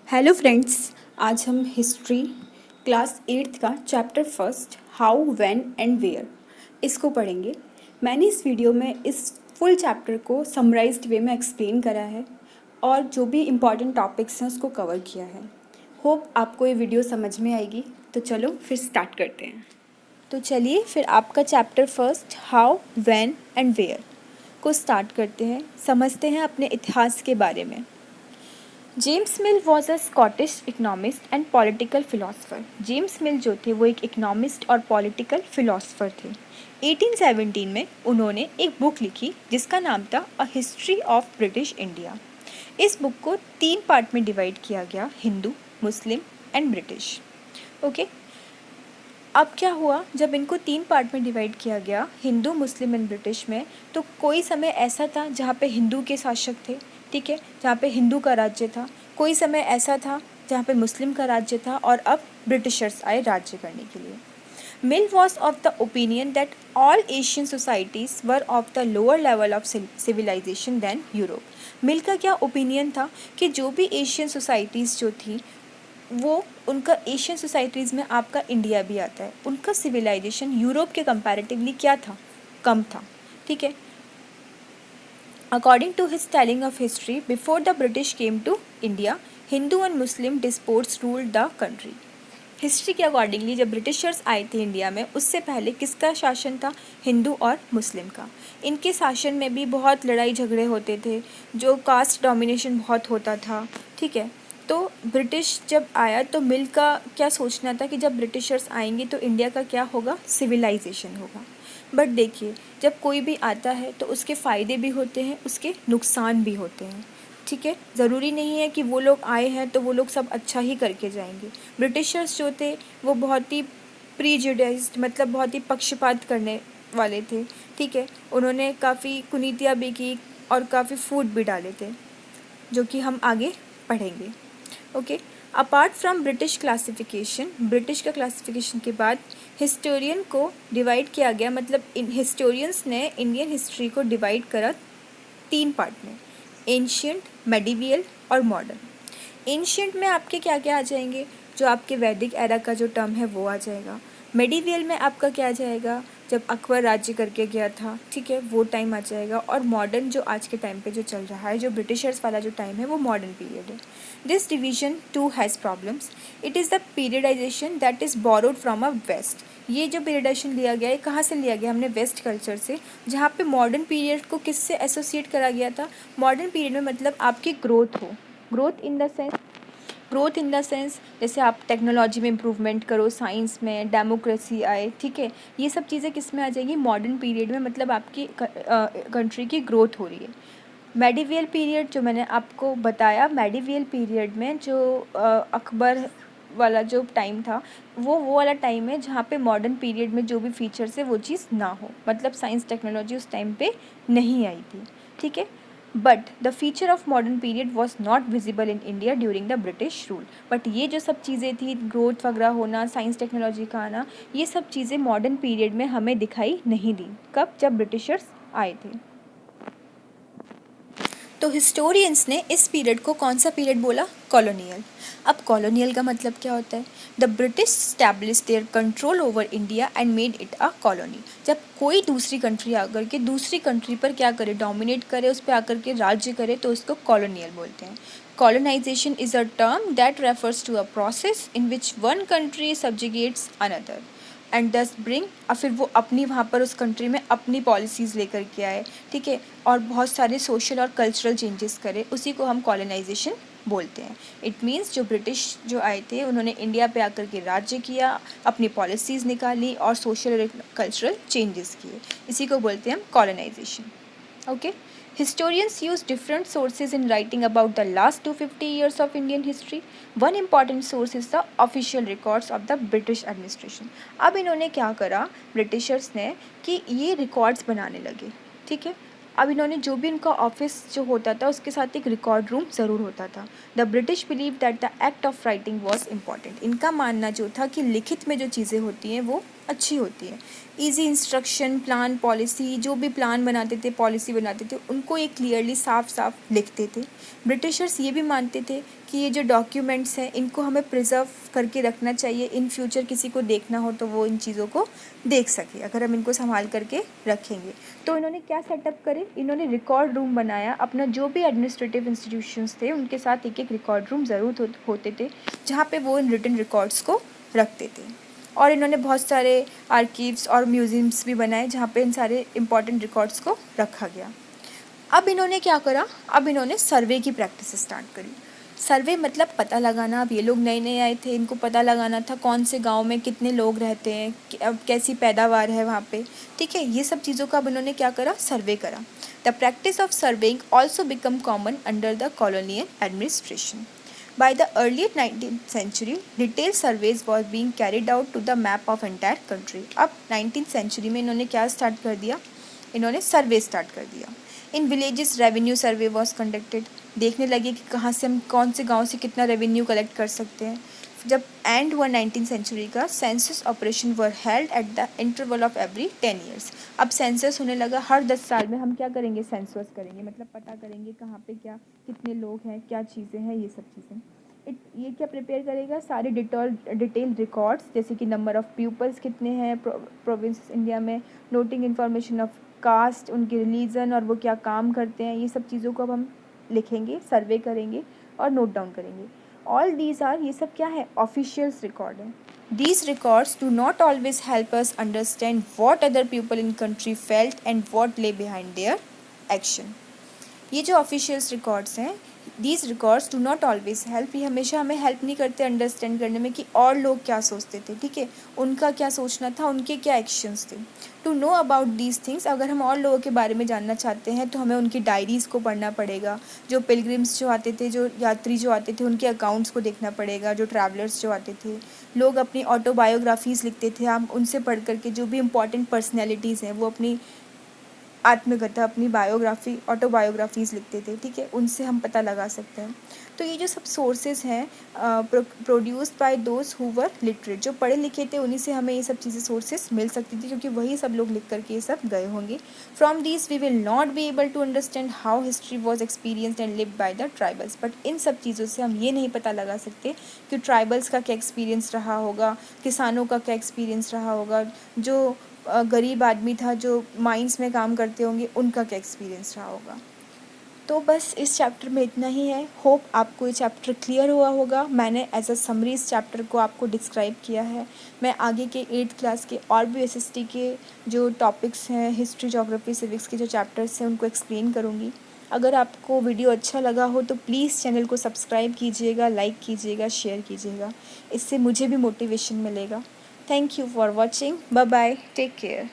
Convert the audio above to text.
Hello friends, आज हम history class 8th का chapter first how when and where इसको पढ़ेंगे। मैंने इस वीडियो में इस फुल चैप्टर को समराइज्ड वे में एक्सप्लेन करा है और जो भी इम्पॉर्टेंट टॉपिक्स हैं उसको कवर किया है। होप आपको ये वीडियो समझ में आएगी। तो चलो फिर स्टार्ट करते हैं। तो चलिए फिर आपका chapter first how when and where को स्टार्ट करते हैं, समझते हैं अपने इतिहास के बारे में। James Mill was a Scottish economist and political philosopher. James Mill जो थे वो एक इकोनॉमिस्ट और पॉलिटिकल फिलोसफर थे। 1817 में उन्होंने एक बुक लिखी जिसका नाम था a history of British India. इस बुक को 3 पार्ट में डिवाइड किया गया, Hindu, Muslim and British. Okay, अब क्या हुआ जब इनको 3 पार्ट में डिवाइड किया गया, हिंदू, मुस्लिम एंड ब्रिटिश में, तो कोई समय ऐसा था जहाँ पे हिंदू के शासक थे, ठीक है, जहाँ पे हिंदू का राज्य था। कोई समय ऐसा था जहाँ पे मुस्लिम का राज्य था और अब ब्रिटिशर्स आए राज्य करने के लिए। Mill was of the opinion that all Asian societies were of the lower level of civilization than Europe. Mill का क्या ओपिनियन था कि जो भी एशियन सोसाइटीज़ जो थी वो, उनका एशियन सोसाइटीज़ में आपका इंडिया भी आता है, उनका सिविलाइजेशन यूरोप के कंपैरेटिवली क्या था, कम था, ठीक है। According to his telling of history, before the British came to India, Hindu and Muslim despots ruled the country. History के अकॉर्डिंगली जब ब्रिटिशर्स आए थे इंडिया में, उससे पहले किसका शासन था, हिंदू और मुस्लिम का। इनके शासन में भी बहुत लड़ाई झगड़े होते थे, जो कास्ट डोमिनेशन बहुत होता था, ठीक है। तो ब्रिटिश जब आया तो मिल का क्या सोचना था कि जब ब्रिटिशर्स आएंगे तो इंडिया का क्या होगा, सिविलाइजेशन होगा। बट देखिए, जब कोई भी आता है तो उसके फ़ायदे भी होते हैं, उसके नुकसान भी होते हैं, ठीक है। ज़रूरी नहीं है कि वो लोग आए हैं तो वो लोग सब अच्छा ही करके जाएंगे। ब्रिटिशर्स जो थे वो बहुत ही प्रीजुडाइज्ड, मतलब बहुत ही पक्षपात करने वाले थे, ठीक है। उन्होंने काफ़ी कुनीतियाँ भी की और काफ़ी फूट भी डाले थे, जो कि हम आगे पढ़ेंगे। Okay, apart from British classification, British का क्लासिफिकेशन के बाद हिस्टोरियन को डिवाइड किया गया, मतलब इन हिस्टोरियंस ने इंडियन हिस्ट्री को डिवाइड करा 3 पार्ट में, एंशियंट, मेडिवियल और मॉडर्न। एंशियंट में आपके क्या क्या आ जाएंगे, जो आपके वैदिक एरा का जो टर्म है वो आ जाएगा। मेडिवियल में आपका क्या आ जाएगा, जब अकबर राज्य करके गया था, ठीक है, वो टाइम आ जाएगा। और मॉडर्न जो आज के टाइम पे जो चल रहा है, जो ब्रिटिशर्स वाला जो टाइम है, वो मॉडर्न पीरियड है। This division too has problems. It is the periodization that is borrowed from a west. ये जो पीरियडाइजेशन लिया गया है, कहाँ से लिया गया, हमने वेस्ट कल्चर से, जहाँ पे मॉडर्न पीरियड को किससे एसोसिएट करा गया था। मॉडर्न पीरियड में मतलब आपकी ग्रोथ हो, ग्रोथ इन द सेंस जैसे आप टेक्नोलॉजी में इम्प्रूवमेंट करो, साइंस में डेमोक्रेसी आए, ठीक है। ये सब चीज़ें किस में आ जाएंगी, मॉडर्न पीरियड में, मतलब आपकी कंट्री की ग्रोथ हो रही है। मेडिवियल पीरियड जो मैंने आपको बताया, मेडिवियल पीरियड में जो अकबर वाला जो टाइम था, वो वाला टाइम है जहाँ पे मॉडर्न पीरियड में जो भी फीचर्स है वो चीज़ ना हो, मतलब साइंस टेक्नोलॉजी उस टाइम पे नहीं आई थी, ठीक है। But the feature of modern period was not visible in India during the British rule. But ये जो सब चीज़ें थी, ग्रोथ वगैरह होना, साइंस टेक्नोलॉजी का आना, ये सब चीज़ें मॉडर्न पीरियड में हमें दिखाई नहीं दी। कब, जब ब्रिटिशर्स आए थे। तो हिस्टोरियंस ने इस पीरियड को कौन सा पीरियड बोला, कॉलोनियल। अब कॉलोनियल का मतलब क्या होता है, the British establish their control over India and made it a colony. जब कोई दूसरी कंट्री आकर के दूसरी कंट्री पर क्या करे, डोमिनेट करे, उस पर आकर के राज्य करे, तो उसको कॉलोनियल बोलते हैं। Colonization is a term that refers to a process in which one country subjugates another and thus bring, और फिर वो अपनी वहाँ पर उस कंट्री में अपनी पॉलिसीज़ लेकर के आए, ठीक है, और बहुत सारे सोशल और कल्चरल चेंजेस करे, उसी को हम कॉलोनाइजेशन बोलते हैं। इट मीन्स जो ब्रिटिश जो आए थे उन्होंने इंडिया पे आकर के राज्य किया, अपनी पॉलिसीज़ निकाली और सोशल और कल्चरल चेंजेस किए, इसी को बोलते हैं हम colonization. Okay, historians use different sources in writing about the last 250 years of Indian history. One important source is the official records of the British administration. अब इन्होंने क्या करा, ब्रिटिशर्स ने, कि ये रिकॉर्ड्स बनाने लगे, ठीक है। अब इन्होंने जो भी इनका ऑफिस जो होता था उसके साथ एक रिकॉर्ड रूम ज़रूर होता था। The British believe that the act of writing was important. इनका मानना जो था कि लिखित में जो चीज़ें होती हैं वो अच्छी होती है। ईज़ी इंस्ट्रक्शन, प्लान, पॉलिसी, जो भी प्लान बनाते थे, पॉलिसी बनाते थे, उनको ये क्लियरली साफ साफ लिखते थे। ब्रिटिशर्स ये भी मानते थे कि ये जो डॉक्यूमेंट्स हैं इनको हमें प्रिजर्व करके रखना चाहिए, इन फ्यूचर किसी को देखना हो तो वो इन चीज़ों को देख सके अगर हम इनको संभाल करके रखेंगे। तो इन्होंने क्या सेटअप करे, इन्होंने रिकॉर्ड रूम बनाया। अपना जो भी एडमिनिस्ट्रेटिव इंस्टीट्यूशंस थे उनके साथ एक एक रिकॉर्ड रूम ज़रूर होते थे जहाँ पे वो इन रिटन रिकॉर्ड्स को रखते थे। और इन्होंने बहुत सारे आर्कीव्स और म्यूज़ियम्स भी बनाए जहाँ पे इन सारे इम्पॉर्टेंट रिकॉर्ड्स को रखा गया। अब इन्होंने क्या करा, अब इन्होंने सर्वे की प्रैक्टिस स्टार्ट करी। सर्वे मतलब पता लगाना। अब ये लोग नए नए आए थे, इनको पता लगाना था कौन से गांव में कितने लोग रहते हैं, अब कैसी पैदावार है वहाँ पे, ठीक है। ये सब चीज़ों का अब इन्होंने क्या करा, सर्वे करा। The practice of surveying also become common under the colonial administration. By the early 19th century, detailed surveys was being carried out to the map of entire country. अब 19th century में इन्होंने क्या स्टार्ट कर दिया, इन्होंने सर्वे start कर दिया। In villages revenue survey was conducted. देखने लगे कि कहाँ से हम कौन से गांव से कितना रेवेन्यू कलेक्ट कर सकते हैं। जब एंड हुआ 19th सेंचुरी का, census operation were held at the interval of every 10 years. अब सेंसस होने लगा, हर 10 साल में हम क्या करेंगे, सेंसस करेंगे, मतलब पता करेंगे कहाँ पे क्या कितने लोग हैं, क्या चीज़ें हैं, ये सब चीज़ें। ये क्या प्रिपेयर करेगा, सारे डिटेल रिकॉर्ड्स, जैसे कि नंबर ऑफ़ पीपल्स कितने हैं प्रोविंस इंडिया में, नोटिंग इन्फॉर्मेशन ऑफ कास्ट, उनके रिलीजन और वो क्या काम करते हैं, ये सब चीज़ों को अब हम लिखेंगे, सर्वे करेंगे और नोट डाउन करेंगे। ऑल दीज आर, ये सब क्या है, ऑफिशियल्स रिकॉर्ड है। These records do not always help us understand what other people in country felt and what ले बिहाइंड देयर एक्शन। ये जो ऑफिशियल्स रिकॉर्ड्स हैं, these records do not always help, ये हमेशा हमें हेल्प नहीं करते अंडरस्टैंड करने में कि और लोग क्या सोचते थे, ठीक है, उनका क्या सोचना था, उनके क्या एक्शंस थे। To know about these things, अगर हम और लोगों के बारे में जानना चाहते हैं तो हमें उनकी डायरीज़ को पढ़ना पड़ेगा। जो पिलग्रिम्स जो आते थे, जो यात्री जो आते थे, उनके अकाउंट्स को देखना पड़ेगा। जो ट्रैवलर्स जो आते थे, लोग अपनी ऑटोबायोग्राफीज़ लिखते थे। हम उनसे पढ़ करके जो भी इम्पॉर्टेंट पर्सनैलिटीज़ हैं वो अपनी आत्मकथा, अपनी बायोग्राफी, ऑटोबायोग्राफीज़ लिखते थे, ठीक है, उनसे हम पता लगा सकते हैं। तो ये जो सब सोर्सेज हैं produced by those who were literate, जो पढ़े लिखे थे उन्हीं से हमें ये सब चीज़ें सोर्सेज मिल सकती थी, क्योंकि वही सब लोग लिख करके ये सब गए होंगे। From this we will not be able to understand how history was experienced and lived by the tribals, but इन सब चीज़ों से हम ये नहीं पता लगा सकते कि ट्राइबल्स का क्या एक्सपीरियंस रहा होगा, किसानों का क्या एक्सपीरियंस रहा होगा, जो गरीब आदमी था, जो माइंस में काम करते होंगे, उनका क्या एक्सपीरियंस रहा होगा। तो बस इस चैप्टर में इतना ही है। होप आपको ये चैप्टर क्लियर हुआ होगा। मैंने एज अ समरी इस चैप्टर को आपको डिस्क्राइब किया है। मैं आगे के 8th क्लास के और भी SST के जो टॉपिक्स हैं, हिस्ट्री, ज्योग्राफी, सिविक्स के जो चैप्टर्स हैं, उनको एक्सप्लेन करूँगी। अगर आपको वीडियो अच्छा लगा हो तो प्लीज़ चैनल को सब्सक्राइब कीजिएगा, लाइक कीजिएगा, शेयर कीजिएगा। इससे मुझे भी मोटिवेशन मिलेगा। Thank you for watching. Bye bye, take care.